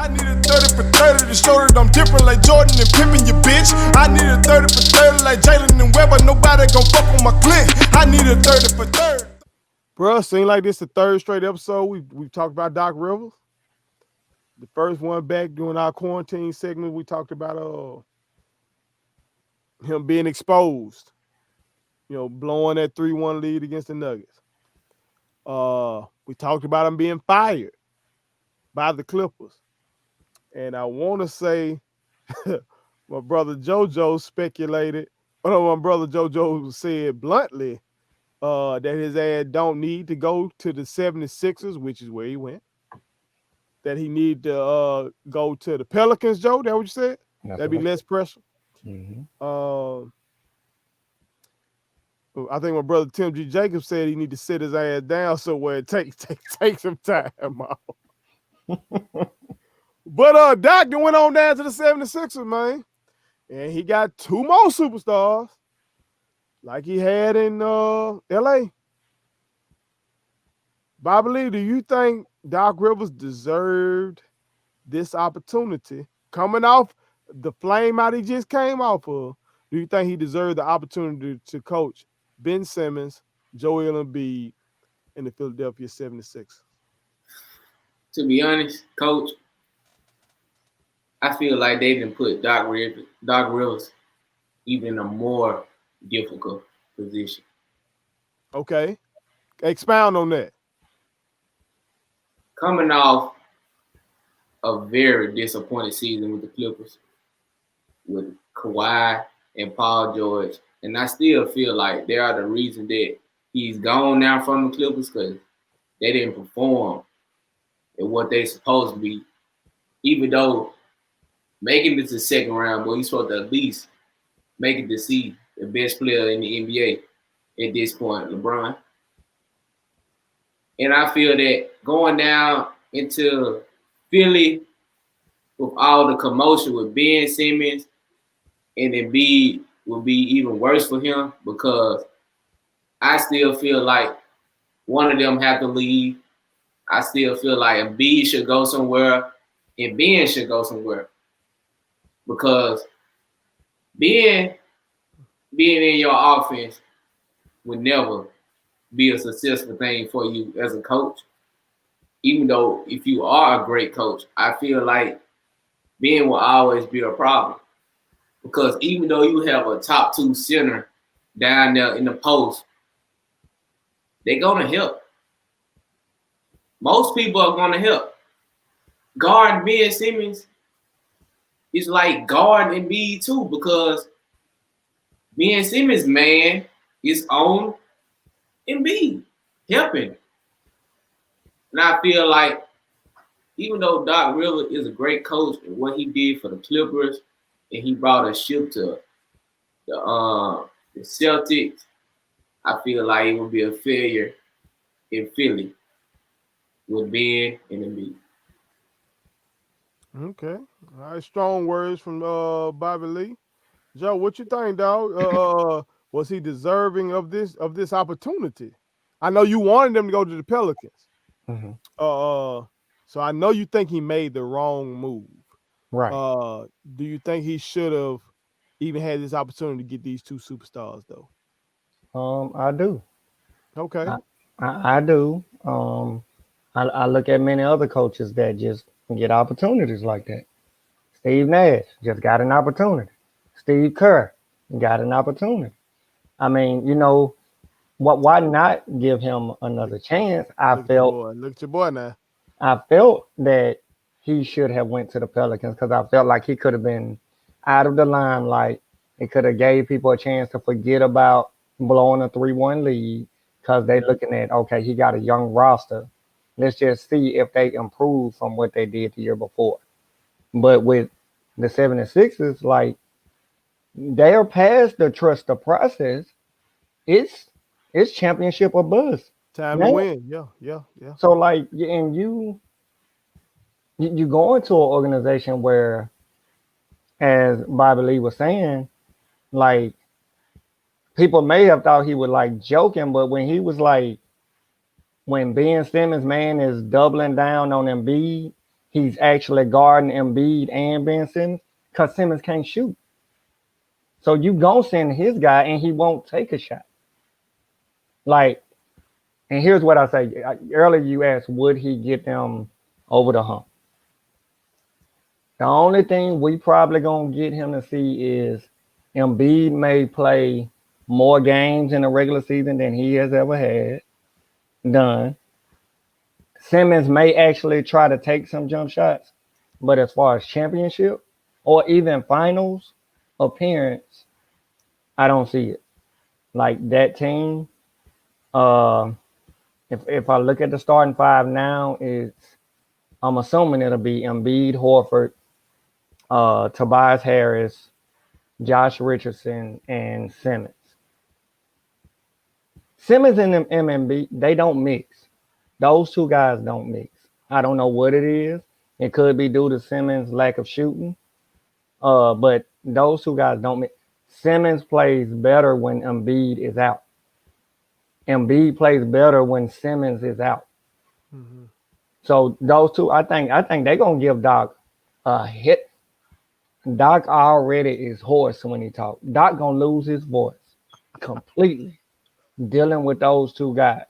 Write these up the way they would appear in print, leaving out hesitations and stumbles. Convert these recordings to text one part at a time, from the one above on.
I need a 30 for 30 to show that I'm different like Jordan and Pippen, you bitch. I need a 30 for 30 like Jalen and Webber. Nobody gon' fuck on my clique. I need a 30 for 30. Bruh, seems like this the third straight episode we've talked about Doc Rivers. The first one back during our quarantine segment, we talked about him being exposed. Blowing that 3-1 lead against the Nuggets. We talked about him being fired by the Clippers. And I want to say my brother JoJo speculated, my brother JoJo said bluntly that his ass don't need to go to the 76ers, which is where he went. That he need to go to the Pelicans, Joe. That what you said? That'd be less pressure. Mm-hmm. I think my brother Tim G. Jacobs said he need to sit his ass down somewhere and take some time off. But Doc went on down to the 76ers, man. And he got 2 more superstars like he had in L.A. Bobby Lee, do you think Doc Rivers deserved this opportunity coming off the flame out he just came off of? Do you think he deserved the opportunity to coach Ben Simmons, Joel Embiid, and the Philadelphia 76ers? To be honest, Coach, I feel like they didn't put Doc Rivers even in a more difficult position. Okay. Expound on that. Coming off a very disappointing season with the Clippers, with Kawhi and Paul George, and I still feel like they are the reason that he's gone now from the Clippers because they didn't perform at what they're supposed to be. Even though making it to the second round, boy, he's supposed to at least make it to see the best player in the NBA at this point, LeBron. And I feel that going down into Philly with all the commotion with Ben Simmons and Embiid will be even worse for him because I still feel like one of them have to leave. I still feel like Embiid should go somewhere and Ben should go somewhere because Ben being in your offense would never be a successful thing for you as a coach. Even though if you are a great coach, I feel like Ben will always be a problem. Because even though you have a top 2 center down there in the post, they're going to help. Most people are going to help. Guard Ben Simmons is like guard Embiid too because Ben Simmons' man is on Embiid, helping. And I feel like even though Doc Rivers is a great coach and what he did for the Clippers, and he brought a ship to the Celtics, I feel like it would be a failure in Philly with Ben and Embiid. Okay. All right, strong words from Bobby Lee. Joe, what you think, dog? Was he deserving of this opportunity? I know you wanted them to go to the Pelicans. Mm-hmm. So I know you think he made the wrong move. Right. Do you think he should have even had this opportunity to get these 2 superstars though? I do. Okay. I do. I look at many other coaches that just get opportunities like that. Steve Nash just got an opportunity. Steve Kerr got an opportunity. I mean, why not give him another chance? Look at your boy now. I felt that he should have went to the Pelicans because I felt like he could have been out of the limelight. It could have gave people a chance to forget about blowing a 3-1 lead because they're looking at, okay, he got a young roster. Let's just see if they improve from what they did the year before. But with the 76ers, like, they're past the trust the process. It's championship or bust. Time to win. Yeah. So, like, and you go into an organization where, as Bobby Lee was saying, like, people may have thought he was like joking, but when he was like, when Ben Simmons, man, is doubling down on Embiid he's actually guarding Embiid and Ben Simmons because Simmons can't shoot. So you gonna send his guy and he won't take a shot. Like, and here's what I say. Earlier you asked, would he get them over the hump? The only thing we probably gonna get him to see is Embiid may play more games in the regular season than he has ever had done. Simmons may actually try to take some jump shots, but as far as championship or even finals appearance, I don't see it. Like that team, uh, if I look at the starting five now, I'm assuming it'll be Embiid, Horford, Tobias Harris, Josh Richardson, and Simmons. Simmons and Embiid, they don't mix. Those two guys don't mix. I don't know what it is. It could be due to Simmons' lack of shooting. But those two guys don't mix. Simmons plays better when Embiid is out. Embiid plays better when Simmons is out. Mm-hmm. So those two, I think they're gonna give Doc a hit. Doc already is hoarse when he talks. Doc gonna lose his voice completely dealing with those two guys.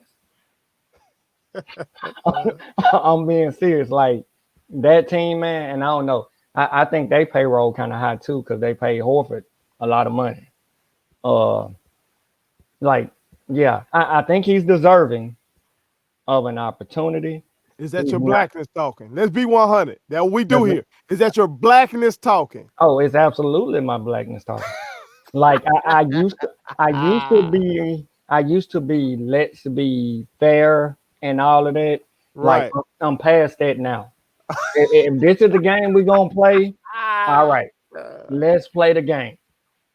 I'm being serious. Like that team, man, and I don't know. I think they payroll kind of high too because they pay Horford a lot of money. Like, yeah, I think he's deserving of an opportunity. Is that your blackness talking? Let's be 100. That what we do here. Is that your blackness talking? Oh, it's absolutely my blackness talking. Like I used to be let's be fair and all of that. Right. Like I'm past that now. If this is the game we're gonna play, all right, let's play the game.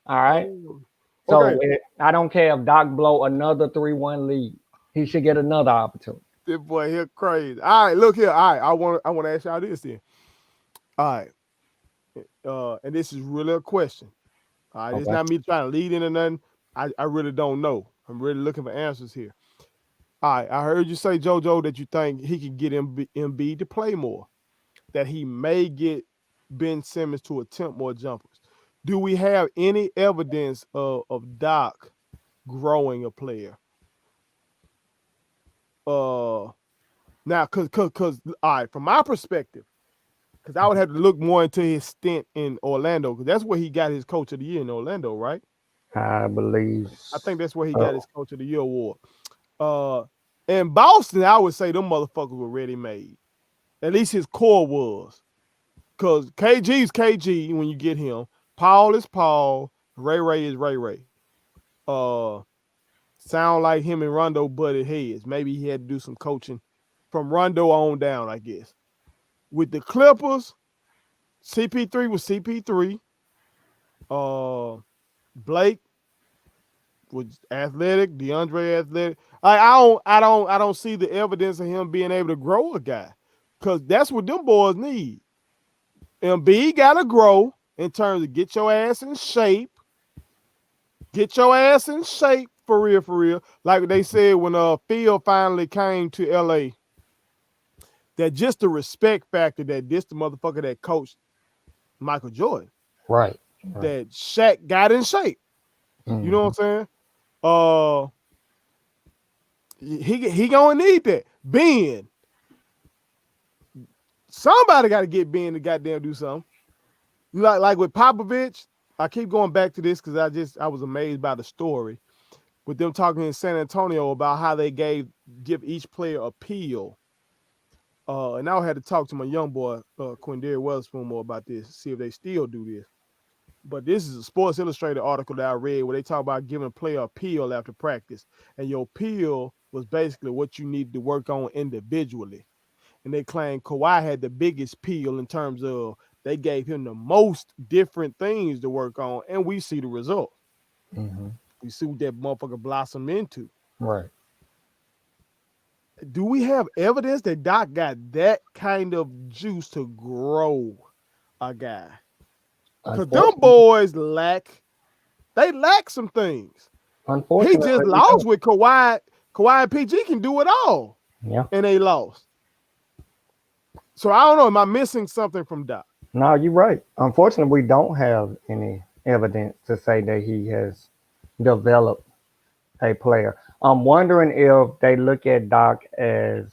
All right. So Okay. I don't care if Doc blow another 3-1 lead. He should get another opportunity. This boy here crazy. All right, look here. All right, I want to ask y'all this then. All right. And this is really a question. All right, It's not me trying to lead into nothing. I really don't know. I'm really looking for answers here. All right, I heard you say, JoJo, that you think he could get Embiid to play more, that he may get Ben Simmons to attempt more jumpers. Do we have any evidence of Doc growing a player? Now, cause, all right, from my perspective, because I would have to look more into his stint in Orlando, because that's where he got his Coach of the Year in Orlando, right? I believe. I think that's where he got his Coach of the Year award. In Boston, I would say them motherfuckers were ready made. At least his core was. Because KG is KG when you get him. Paul is Paul. Ray is Ray. Sound like him and Rondo butted heads. Maybe he had to do some coaching from Rondo on down, I guess. With the Clippers, CP3 was CP3. Blake was athletic, DeAndre athletic. I don't see the evidence of him being able to grow a guy. Because that's what them boys need. Embiid gotta grow in terms of get your ass in shape. Get your ass in shape for real. Like they said when Phil finally came to LA. That just the respect factor that this the motherfucker that coached Michael Jordan. Right. That Shaq got in shape. Mm-hmm. You know what I'm saying? He gonna need that. Ben. Somebody got to get Ben to goddamn do something. Like with Popovich, I keep going back to this because I was amazed by the story with them talking in San Antonio about how they give each player a peel. And I had to talk to my young boy, Quindary Weatherspoon, more about this, see if they still do this. But this is a Sports Illustrated article that I read where they talk about giving a player a peel after practice. And your peel was basically what you needed to work on individually. And they claim Kawhi had the biggest peel in terms of they gave him the most different things to work on, and we see the result. Mm-hmm. We see what that motherfucker blossomed into. Right. Do we have evidence that Doc got that kind of juice to grow a guy? Because them boys lack some things. He just lost with Kawhi. Kawhi and PG can do it all. Yeah. And they lost. So I don't know. Am I missing something from Doc? No, you're right. Unfortunately, we don't have any evidence to say that he has developed a player. I'm wondering if they look at Doc as,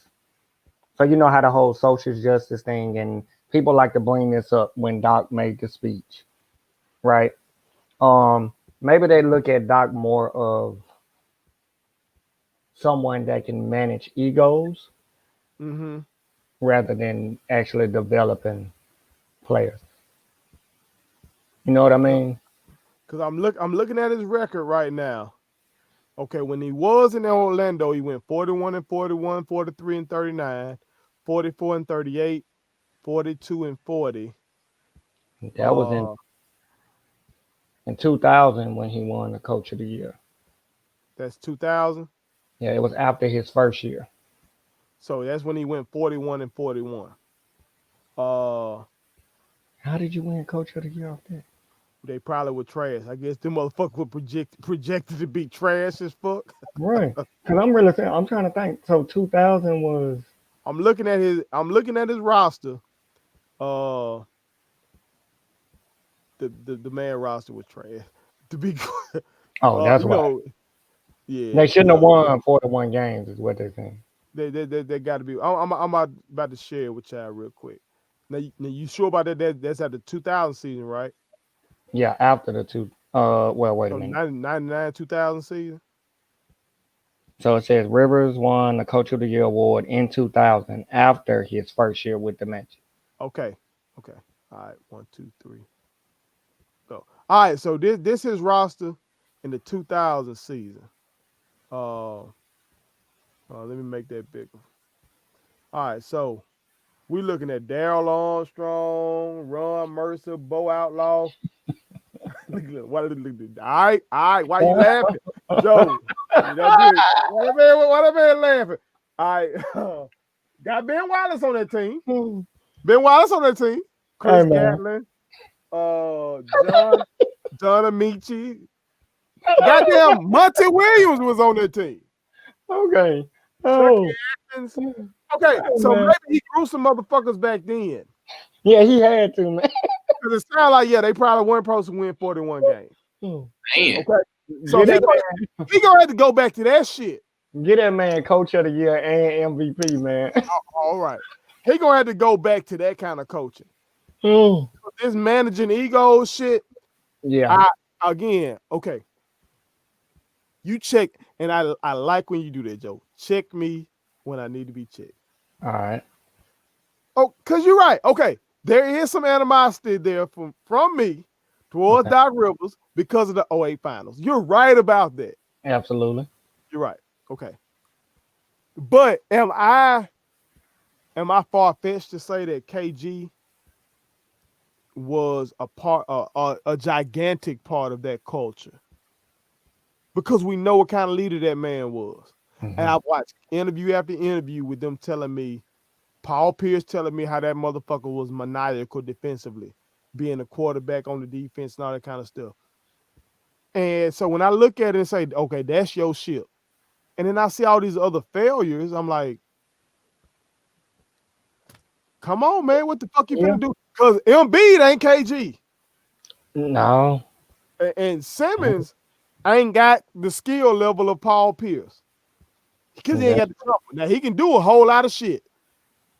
so you know how the whole social justice thing, and people like to bring this up when Doc made the speech, right? Maybe they look at Doc more of someone that can manage egos Mm-hmm. rather than actually developing players. You know what I mean? Because I'm looking at his record right now. Okay, when he was in Orlando, he went 41 and 41, 43 and 39, 44 and 38, 42 and 40. That was in 2000 when he won the Coach of the Year. That's 2000. Yeah, it was after his first year. So that's when he went 41 and 41. How did you win Coach of the Year off that? They probably were trash. I guess them motherfuckers were projected to be trash as fuck. Right. Because I'm really saying, I'm trying to think. So 2000 was. I'm looking at his roster. The man roster was trash. To be Oh, that's why. Yeah. They shouldn't have won 41 games, is what they're saying. They got to be. I'm about to share it with y'all real quick. Now you sure about that? That's at the 2000 season, right? Yeah, after the two. Well, wait a So minute. 99 2000 season. So it says Rivers won the Coach of the Year award in 2000 after his first year with the Magic. Okay. All right. 1, 2, 3. Go. All right. So this is roster in the 2000 season. Let me make that bigger. All right. So we looking at Daryl Armstrong, Ron Mercer, Bo Outlaw. All right. Why you laughing, Joe? Why that man laughing? All right. Got Ben Wallace on that team. Ben Wallace on that team. Chris Gatlin, John Amici. Goddamn, Monty Williams was on that team. Okay. Oh. Okay, so maybe he grew some motherfuckers back then. Yeah, he had to, man. Because it sounds like, they probably weren't supposed to win 41 games. Man. Okay. So he gonna have to go back to that shit. Get that man Coach of the Year and MVP, man. All right. He gonna have to go back to that kind of coaching. This managing ego shit. Yeah. Okay. You check, and I like when you do that, Joe. Check me when I need to be checked. All right. Oh, because you're right. Okay. There is some animosity there from me towards Doc Rivers because of the 08 finals. You're right about that. Absolutely. You're right. Okay. But am I far-fetched to say that KG was a gigantic part of that culture? Because we know what kind of leader that man was. And I've watched interview after interview with them telling me, Paul Pierce telling me how that motherfucker was maniacal defensively, being a quarterback on the defense and all that kind of stuff. And so when I look at it and say, okay, that's your ship, and then I see all these other failures, I'm like, come on, man, what the fuck you finna do? Because Embiid ain't KG. No. And Simmons ain't got the skill level of Paul Pierce. Because he ain't got the comfort. Now, he can do a whole lot of shit.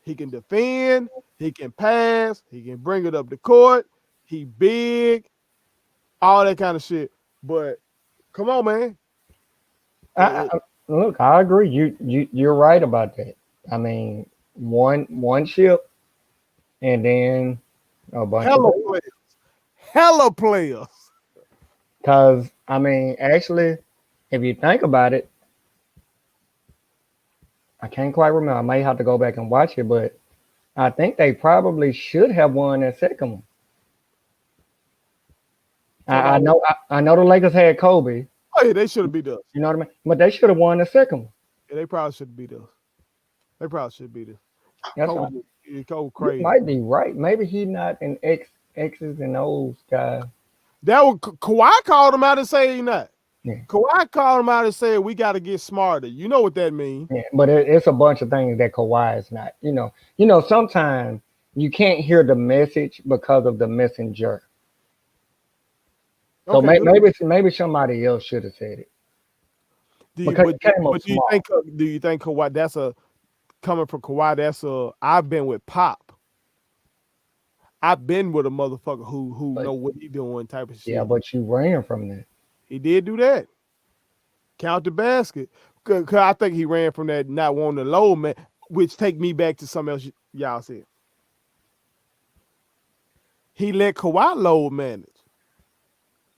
He can defend. He can pass. He can bring it up the court. He big. All that kind of shit. But come on, man. Look, I agree. You're right about that. I mean, one ship, and then a bunch of players. Hella players. Because I mean, actually, if you think about it, I can't quite remember. I may have to go back and watch it, but I think they probably should have won that second one. I know the Lakers had Kobe. Oh, yeah, they should have beat us. You know what I mean? But they should have won the second one. Yeah, they probably should beat us. They probably should beat us. Kobe crazy. You might be right. Maybe he's not an X's and O's guy. That was Kawhi called him out and say he not. Yeah. Kawhi called him out and said, we got to get smarter. You know what that means. Yeah, but it's a bunch of things that Kawhi is not. Sometimes you can't hear the message because of the messenger. So Okay, maybe somebody else should have said it do you, because but, he came up but do small. you think Kawhi, that's coming from Kawhi, I've been with Pop. I've been with a motherfucker who But know what he doing type of shit. yeah, but you ran from that. He did do that. Count the basket. Cause I think he ran from that not wanting to load man, which take me back to something else y'all said. He let Kawhi load manage.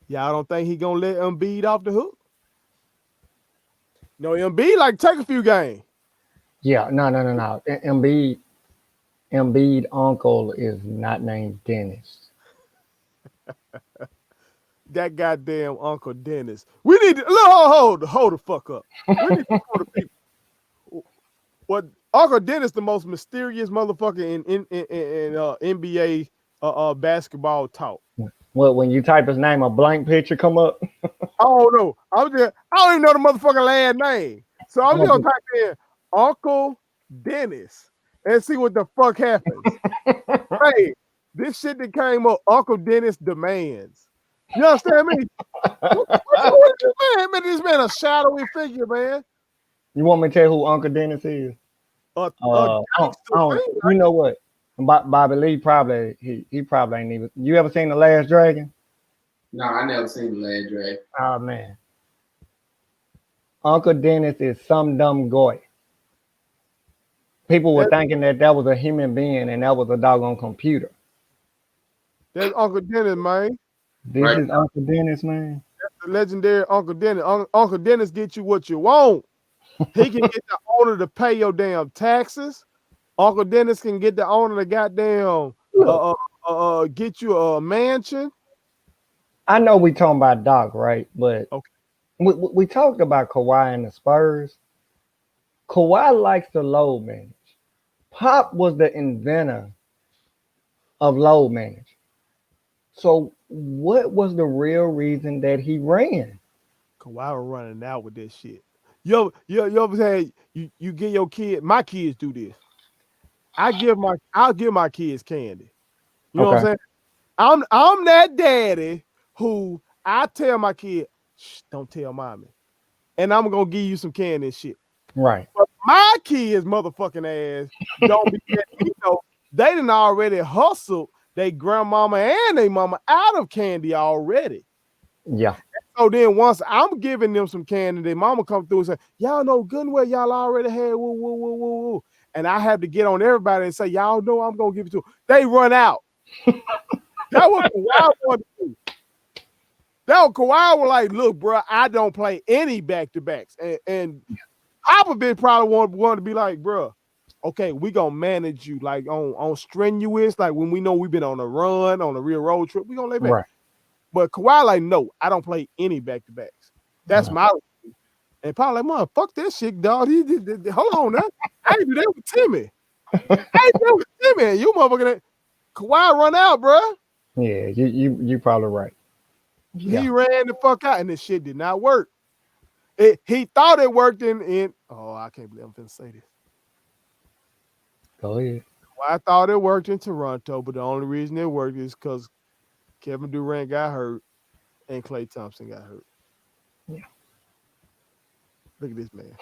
Y'all don't think he gonna let Embiid off the hook? No, Embiid like take a few games. Yeah, no. Embiid uncle is not named Dennis. That goddamn Uncle Dennis. We need to hold the fuck up. We need to show the people what Uncle Dennis, the most mysterious motherfucker in NBA basketball talk. Well, when you type his name, a blank picture come up. I don't know. I don't even know the motherfucking last name. So I'm just gonna type in Uncle Dennis and see what the fuck happens. Hey, this shit that came up, Uncle Dennis demands. You understand me? What this man? Man, this man a shadowy figure, man. You want me to tell you who Uncle Dennis is? You know what? Bobby Lee probably he probably ain't even. You ever seen The Last Dragon? No, I never seen The Last Dragon. Oh man, Uncle Dennis is some dumb goy. People were thinking that was a human being and that was a doggone computer. That's Uncle Dennis, man. This is Uncle Dennis, man. That's the legendary Uncle Dennis. Uncle Dennis get you what you want. He can get the owner to pay your damn taxes. Uncle Dennis can get the owner to goddamn get you a mansion. I know we talking about Doc, right? But okay. we talked about Kawhi and the Spurs. Kawhi likes to load manage. Pop was the inventor of load manage. So what was the real reason that he ran? Kawhi was running out with this shit. You ever say you get your kid? My kids do this. I'll give my kids candy. You know what I'm saying? I'm that daddy who I tell my kid, shh, don't tell mommy. And I'm gonna give you some candy and shit. Right. But my kids motherfucking ass don't be they done already hustled their grandmama and their mama out of candy already. Yeah. So then once I'm giving them some candy, their mama come through and say, y'all know good and well y'all already had woo, woo, woo, woo, woo. And I have to get on everybody and say, y'all know I'm gonna give it to them. They run out. That was Kawhi wanted to do. That was Kawhi was like, look, bro, I don't play any back-to-backs. And Popovich probably wanted to be like, bro, okay, we gonna manage you like on strenuous, like when we know we've been on a run, on a real road trip, we gonna lay back. Right. But Kawhi like, no, I don't play any back-to-backs. That's my and probably like, man, fuck that shit, dog. Hold on now. I ain't do that with Timmy. You motherfucker. Kawhi run out, bro. Yeah, you probably right. He ran the fuck out, and this shit did not work. He thought it worked in. Oh, I can't believe I'm finna say this. Go ahead. I thought it worked in Toronto, but the only reason it worked is because Kevin Durant got hurt and Klay Thompson got hurt. Yeah. Look at this man.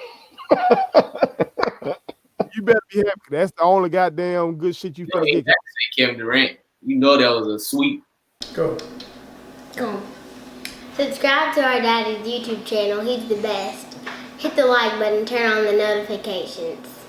You better be happy. That's the only goddamn good shit you finna get. Kevin Durant. You know that was a sweep. Go. Subscribe to our daddy's YouTube channel. He's the best. Hit the like button, turn on the notifications.